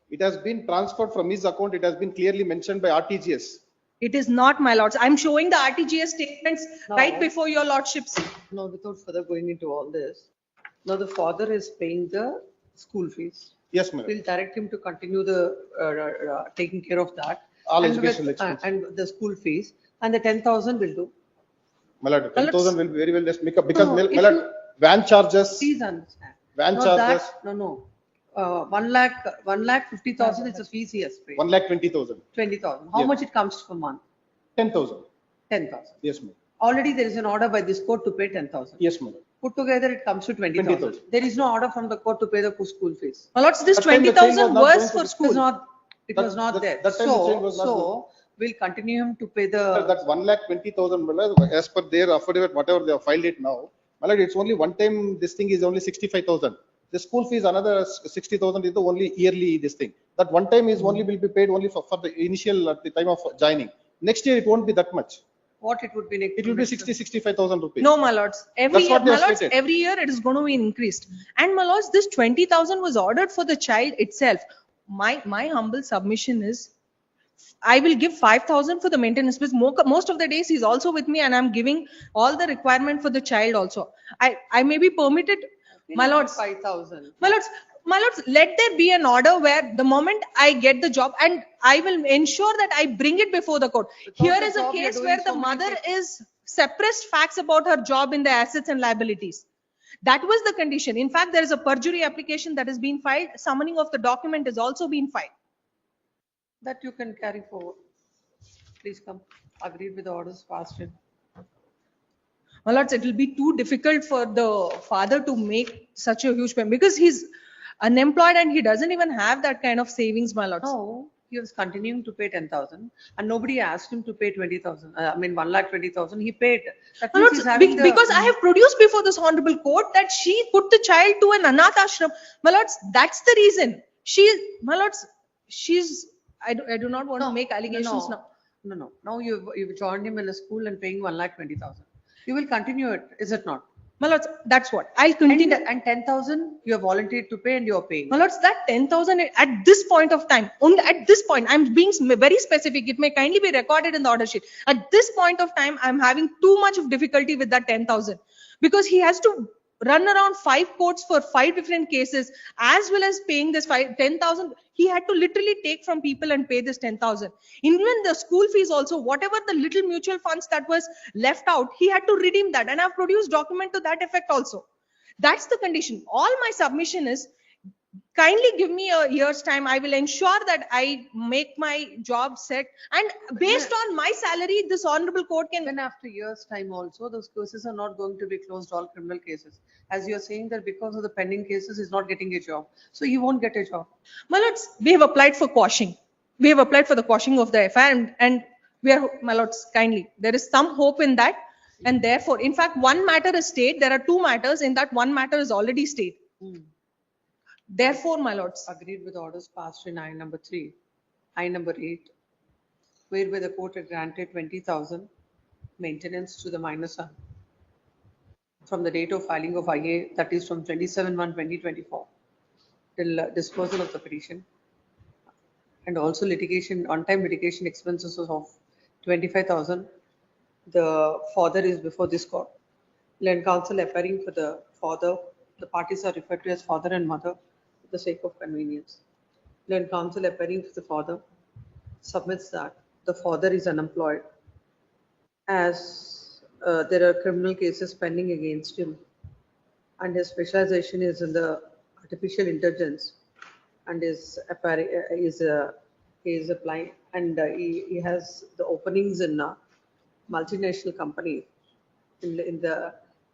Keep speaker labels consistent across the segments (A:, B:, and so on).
A: It has been transferred from his account. It has been clearly mentioned by RTGS.
B: It is not, my lords. I'm showing the RTGS statements right before your lordships.
C: Now, without further going into all this, now the father is paying the school fees.
A: Yes, madam.
C: We'll direct him to continue the taking care of that.
A: All
C: and
A: educational
C: with,
A: expenses.
C: and the school fees, and the 10,000 will do.
A: My lord, 10,000 will be very well just make up because
C: No,
A: my lord, van charges.
C: Please understand.
A: Van
C: No,
A: charges.
C: no. 1,50,000 is the fees he has paid.
A: 1,20,000.
C: 20,000. How
A: Yes.
C: much it comes per month?
A: 10,000.
C: 10,000.
A: Yes, ma'am.
C: Already there is an order by this court to pay 10,000.
A: Yes, madam.
C: Put together it comes to 20,000.
A: 20,000.
C: There is no order from the court to pay the school fees.
B: My lords, this
A: That time the
B: 20,000
A: child was not
B: was
A: going
B: for
A: to-
B: school.
C: It was not there.
A: That time the child was not
C: So we'll continue him to pay
A: Sir,
C: the.
A: that 1,20,000, as per their affidavit, whatever they have filed it now, my lord, it's only one time. This thing is only 65,000. The school fees another 60,000 is the only yearly this thing. That one time is only will be paid only for the initial at the time of joining. Next year it won't be that much.
C: What it would be next?
A: It will be 65,000 rupees.
B: No, my lords. Every
A: That's
B: year,
A: what they
B: my
A: have
B: lords,
A: stated.
B: every year it is going to be increased. And my lords, this 20,000 was ordered for the child itself. My humble submission is, I will give 5,000 for the maintenance because most of the days he's also with me and I'm giving all the requirement for the child also. I may be permitted, my lords.
C: 5,000.
B: My lords, let there be an order where the moment I get the job, and I will ensure that I bring it before the court.
C: Without
B: Here
C: the
B: is a
C: job, you're
B: case
C: doing
B: where
C: so
B: the
C: many
B: mother
C: things.
B: is suppressed facts about her job in the assets and liabilities. That was the condition. In fact, there is a perjury application that has been filed. Summoning of the document has also been filed.
C: That you can carry forward. Please come. Agreed with the orders passed in.
B: My lords, it will be too difficult for the father to make such a huge payment because he's unemployed and he doesn't even have that kind of savings, my lords.
C: No, he was continuing to pay 10,000 and nobody asked him to pay 20,000. 1,20,000. He paid. That
B: My
C: means
B: lords,
C: he's having the.
B: because I have produced before this honorable court that she put the child to an anath ashram. My lords, that's the reason. My lords, I do not want to make allegations now.
C: No. Now you've joined him in a school and paying 1,20,000. You will continue it, is it not?
B: My lords, that's what. I'll continue.
C: And 10,000 you have volunteered to pay and you are paying.
B: My lords, that 10,000 at this point of time, only at this point, I'm being very specific. It may kindly be recorded in the order sheet. At this point of time, I'm having too much of difficulty with that 10,000 because he has to run around 5 courts for 5 different cases as well as paying this 10,000. He had to literally take from people and pay this 10,000. Even the school fees also, whatever the little mutual funds that was left out, he had to redeem that. And I've produced document to that effect also. That's the condition. All my submission is, kindly give me a year's time. I will ensure that I make my job set. And based on my salary, this honorable court can.
C: Even after years' time also, those cases are not going to be closed, all criminal cases. As you're saying that because of the pending cases, he's not getting a job. So he won't get a job.
B: My lords, we have applied for quashing. We have applied for the quashing of the FIR and we are, my lords, kindly. There is some hope in that. And therefore, in fact, one matter is stayed. There are 2 matters. In that, one matter is already stayed. Therefore, my lords.
C: Agreed with orders passed in I number 3, I number 8, whereby the court had granted 20,000 maintenance to the minor son from the date of filing of IA, that is from 27/1/2024 till disposal of the petition, and also litigation, on-time litigation expenses of 25,000. The father is before this court. Land counsel appearing for the father. The parties are referred to as father and mother for the sake of convenience. Land counsel appearing for the father submits that the father is unemployed as there are criminal cases pending against him and his specialization is in the artificial intelligence and is applying and he has the openings in multinational company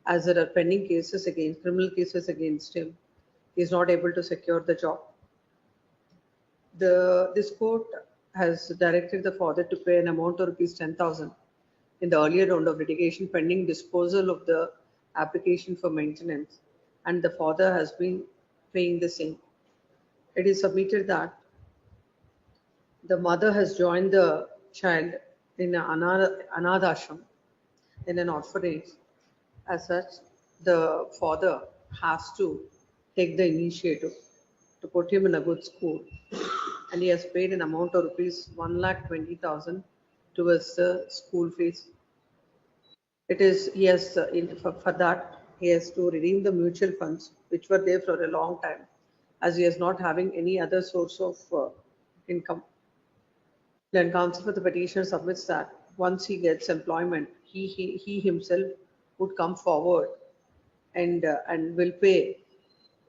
C: as there are pending cases against criminal cases against him, he is not able to secure the job. This court has directed the father to pay an amount of rupees 10,000 in the earlier round of litigation pending disposal of the application for maintenance, and the father has been paying the same. It is submitted that the mother has joined the child in an anath ashram, in an orphanage. As such, the father has to take the initiative to put him in a good school, and he has paid an amount of rupees 1,20,000 towards the school fees. It is he has for that he has to redeem the mutual funds which were there for a long time, as he is not having any other source of income. Then counsel for the petitioner submits that once he gets employment, he himself would come forward and will pay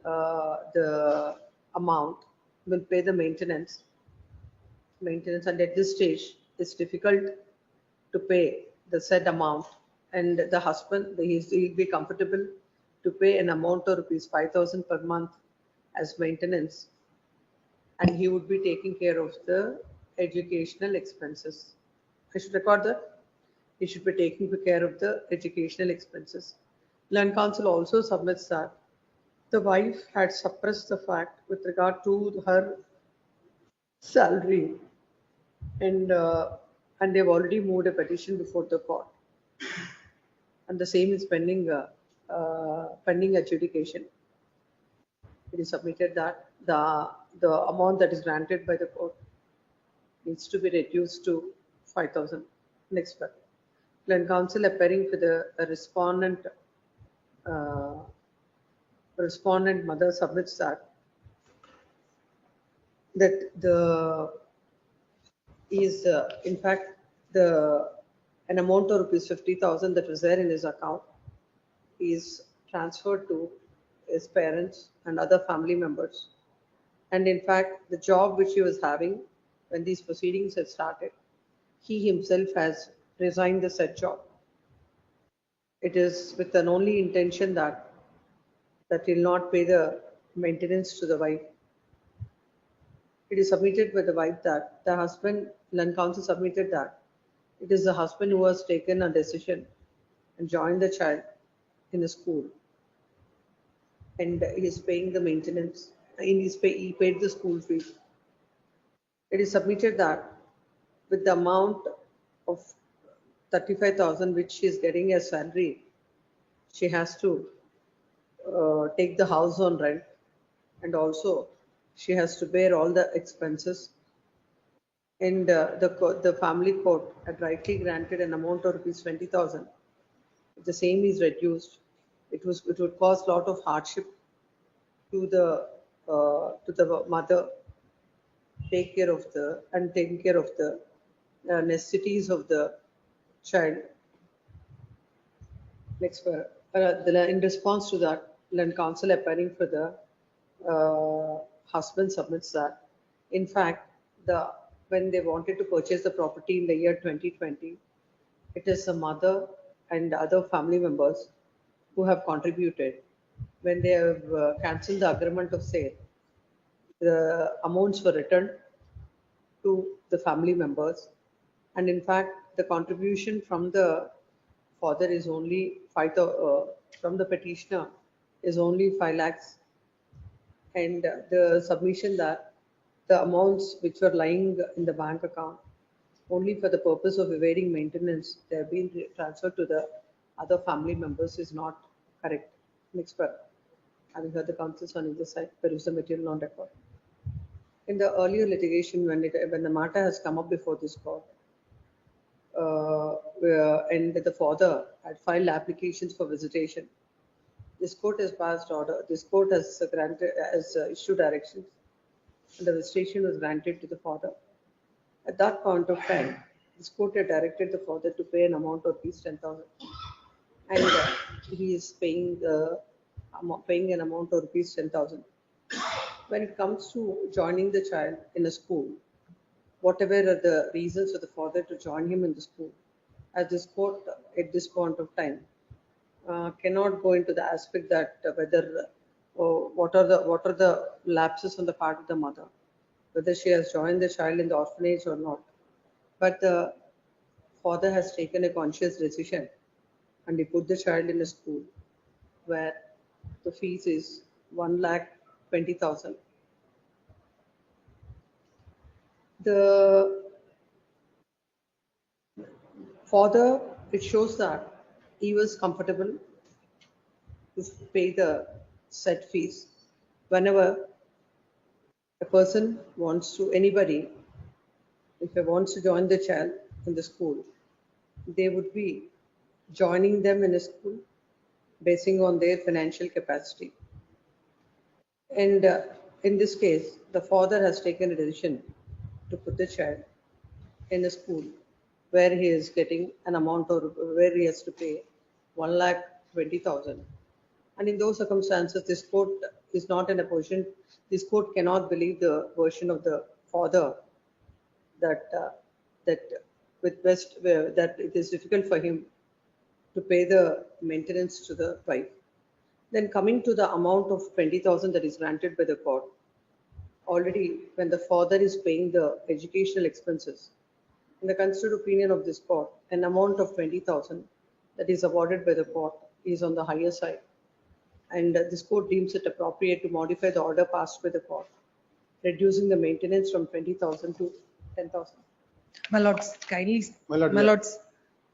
C: the amount, will pay the maintenance, and at this stage it's difficult to pay the said amount, and the husband he'll be comfortable to pay an amount of rupees 5,000 per month as maintenance, and he would be taking care of the educational expenses. I should record that. He should be taking care of the educational expenses. Land Council also submits that the wife had suppressed the fact with regard to her salary, and and they've already moved a petition before the court, and the same is pending adjudication. It is submitted that the amount that is granted by the court needs to be reduced to 5,000. Next one. Land Council appearing for the uh, respondent mother submits that the is in fact the an amount of rupees 50,000 that was there in his account is transferred to his parents and other family members. And in fact, the job which he was having when these proceedings had started, he himself has resigned the said job. It is with an only intention that he'll not pay the maintenance to the wife. It is submitted by the wife that the husband, Land Council submitted that it is the husband who has taken a decision and joined the child in the school, and he is paying the maintenance, and he paid the school fees. It is submitted that with the amount of 35,000 which she is getting as salary, she has to take the house on rent, and also she has to bear all the expenses. And the family court had rightly granted an amount of rupees 20,000. If the same is reduced, it would cause a lot of hardship to the mother take care of taking care of the necessities of the child. Next, in response to that, Land Council appearing for the husband submits that, in fact, when they wanted to purchase the property in the year 2020, it is the mother and other family members who have contributed. When they have cancelled the agreement of sale, the amounts were returned to the family members, and in fact, the contribution from the father is only from the petitioner is only 5 lakhs, and the submission that the amounts which were lying in the bank account only for the purpose of evading maintenance, they have been transferred to the other family members is not correct. Next part. Having heard the counsels on either side, peruse the material on record. In the earlier litigation, when the matter has come up before this court, and the father had filed applications for visitation, this court has passed order. This court has issued directions, and the visitation was granted to the father. At that point of time, this court had directed the father to pay an amount of rupees 10,000, and he is paying an amount of rupees 10,000. When it comes to joining the child in a school, whatever are the reasons for the father to join him in the school, as this court at this point of time cannot go into the aspect that whether what are the lapses on the part of the mother, whether she has joined the child in the orphanage or not. But the father has taken a conscious decision, and he put the child in a school where the fees is 1,20,000. The father, it shows that he was comfortable to pay the set fees whenever a person wants to, anybody, if he wants to join the child in the school, they would be joining them in a school basing on their financial capacity. And in this case, the father has taken a decision to put the child in a school where he is getting an amount or where he has to pay 1,20,000. And in those circumstances, this court is not in a position, this court cannot believe the version of the father that that with best that it is difficult for him to pay the maintenance to the wife. Then coming to the amount of 20,000 that is granted by the court, already when the father is paying the educational expenses, in the considered opinion of this court, an amount of 20,000 that is awarded by the court is on the higher side. And this court deems it appropriate to modify the order passed by the court, reducing the maintenance from 20,000 to 10,000.
B: My lords, kindly,
A: My lord,
B: my
A: yeah.
B: lords,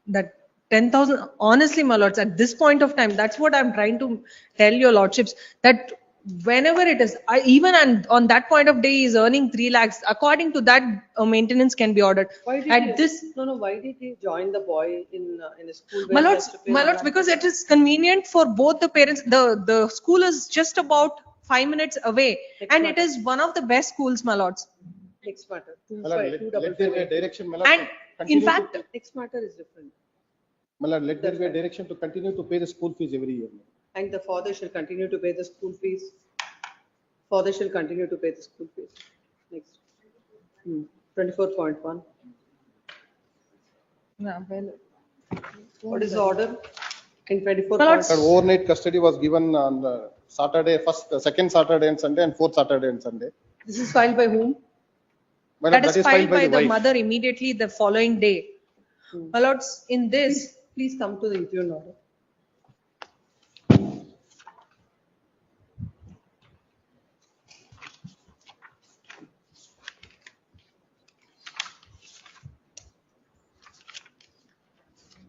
B: that 10,000, honestly, my lords, at this point of time, that's what I'm trying to tell your lordships, that whenever it is, even on that point of day, he is earning 3 lakhs. According to that, maintenance can be ordered.
C: Why did
B: At
C: he,
B: this,
C: no, why did he join the boy in a school
B: my
C: where he
B: lords,
C: has to pay
B: my
C: 1
B: lords,
C: lakh?
B: because it is convenient for both the parents. The school is just about 5 minutes away, and it is one of the best schools, my lords.
C: Next matter,
A: My lord, let there be a direction, my lord,
B: And
A: to
B: in
A: continue to
B: fact,
A: pay-
C: next matter is different.
A: my lord, let there be a direction to continue to pay the school fees every year.
C: And the father shall continue to pay the school fees. Father shall continue to pay the school fees. Next. 24.1.
B: yeah, well,
C: What is the order? In
B: My
C: 24.
B: lords,
A: But overnight custody was given on Saturday, second Saturday and Sunday, and fourth Saturday and Sunday.
C: This is filed by whom?
A: My lord,
B: that is filed by the
A: wife.
B: mother immediately the following day. My lords, in this,
C: Please come to the interim order.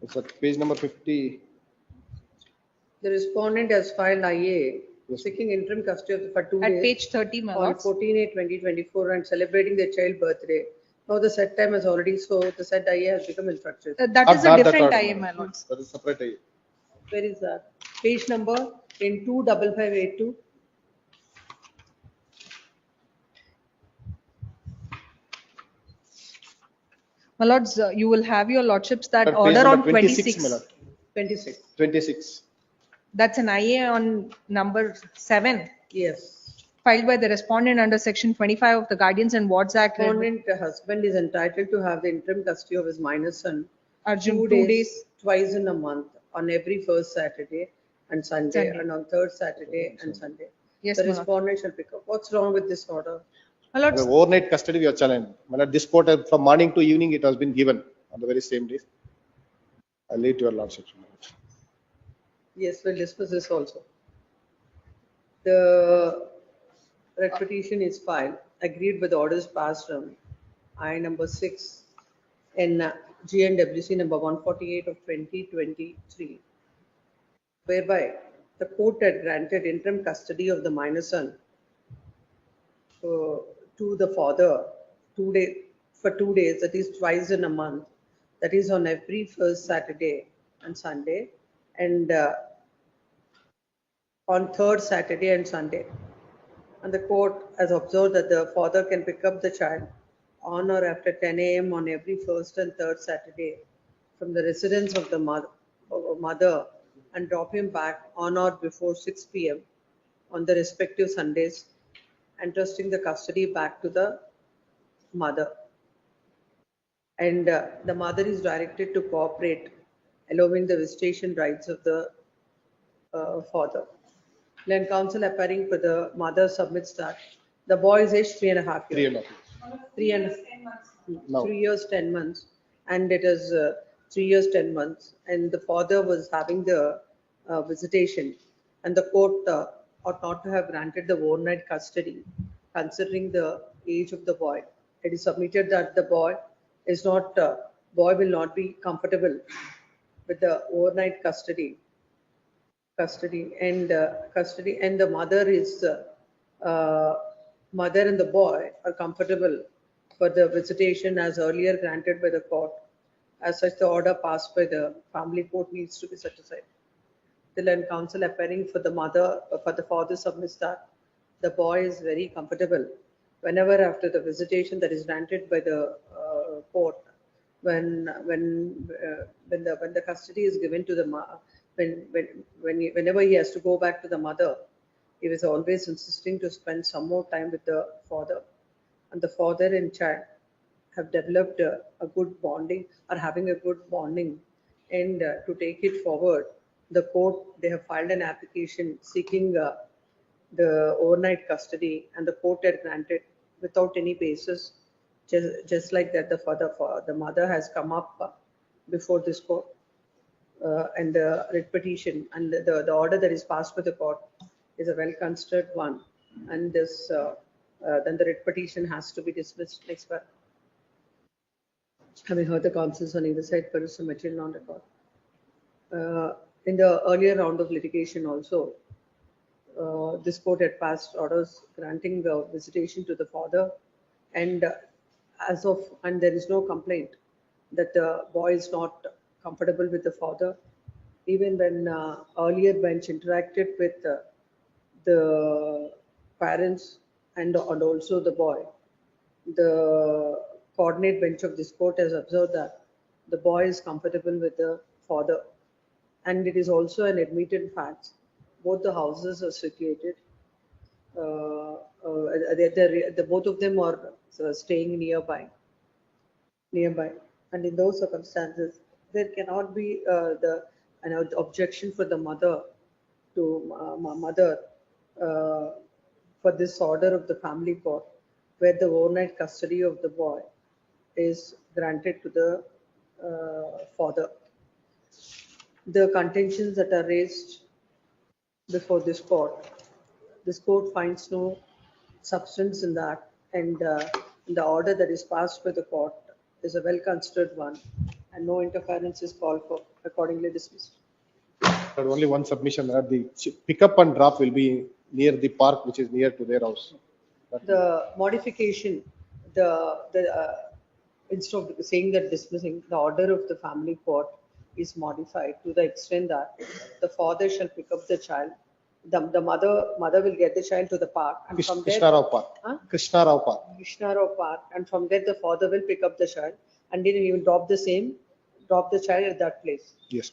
A: It's at page number 50.
C: The respondent has filed IA
A: Yes.
C: seeking interim custody for 2
B: at
C: days
B: page 30, my
C: on
B: lords.
C: 14/8/2024 and celebrating their child birthday. Now the set time has already, so the set IA has become infructuous.
B: That
A: I've
B: is a
A: got that
B: different
A: order,
B: IA,
A: my
B: my
A: lord.
B: lords.
A: That is separate.
C: Where is that? Page number in 25582.
B: My lords, you will have your lordships that
A: At page
B: order
A: number
B: on
A: 26,
B: 26.
A: my lord.
C: 26.
A: 26.
B: That's an IA on number 7,
C: Yes.
B: filed by the respondent under section 25 of the Guardians and Wards Act.
C: Respondent husband is entitled to have the interim custody of his minor son
B: Arjun,
C: 2
B: 2
C: days,
B: days.
C: twice in a month, on every first Saturday and Sunday,
B: Sunday.
C: and on third Saturday and Sunday.
B: Yes,
C: The
B: my lord.
C: respondent shall pick up. What's wrong with this order?
B: My
A: The
B: lords,
A: overnight custody we are challenged. My lord, this court from morning to evening it has been given on the very same day. I'll leave to your lordship.
C: Yes, we'll discuss this also. The writ petition is filed, agreed with orders passed on I number 6 in GNWC number 148 of 2023, whereby the court had granted interim custody of the minor son uh, to the father 2 days for 2 days, that is twice in a month, that is on every first Saturday and Sunday, and on third Saturday and Sunday. And the court has observed that the father can pick up the child on or after 10 a.m. on every first and third Saturday from the residence of the mother and drop him back on or before 6 p.m. on the respective Sundays, entrusting the custody back to the mother. And the mother is directed to cooperate, allowing the visitation rights of the father. Land counsel appearing for the mother submits that the boy is aged 3.5
A: 3
C: years.
A: and a half.
C: 3 and
A: Now.
C: 3 years 10 months, and it is 3 years 10 months, and the father was having the visitation, and the court ought not to have granted the overnight custody considering the age of the boy. It is submitted that the boy is not boy will not be comfortable with the overnight custody and the mother is uh, mother and the boy are comfortable for the visitation as earlier granted by the court. As such, the order passed by the family court needs to be set aside. The land counsel appearing for the mother, for the father submits that the boy is very comfortable whenever after the visitation that is granted by the court, when the custody is given to the whenever he has to go back to the mother, he was always insisting to spend some more time with the father, and the father and child have developed a good bonding, are having a good bonding, and to take it forward, the court, they have filed an application seeking the overnight custody, and the court had granted without any basis. Just like that, the mother has come up before this court, and the writ petition and the order that is passed by the court is a well considered one, and this then the writ petition has to be dismissed. Next part. Having heard the counsels on either side, peruse the material on record. In the earlier round of litigation also, this court had passed orders granting the visitation to the father, and and there is no complaint that the boy is not comfortable with the father. Even when earlier bench interacted with the parents and also the boy, the coordinate bench of this court has observed that the boy is comfortable with the father, and it is also an admitted fact. Both the houses are situated. Both of them are staying nearby, and in those circumstances, there cannot be the objection for the mother to mother for this order of the family court, where the overnight custody of the boy is granted to the father. The contentions that are raised before this court finds no substance in that, and the order that is passed by the court is a well considered one, and no interference is called for, accordingly dismissed.
A: But only one submission that the pickup and drop will be near the park, which is near to their house.
C: The modification, instead of saying that dismissing, the order of the family court is modified to the extent that the father shall pick up the child. The mother will get the child to the park, and from there,
A: Krishna Rao Park.
C: Huh?
A: Krishna Rao Park.
C: Krishna Rao Park, and from there the father will pick up the child, and then he will drop the child at that place.
A: Yes.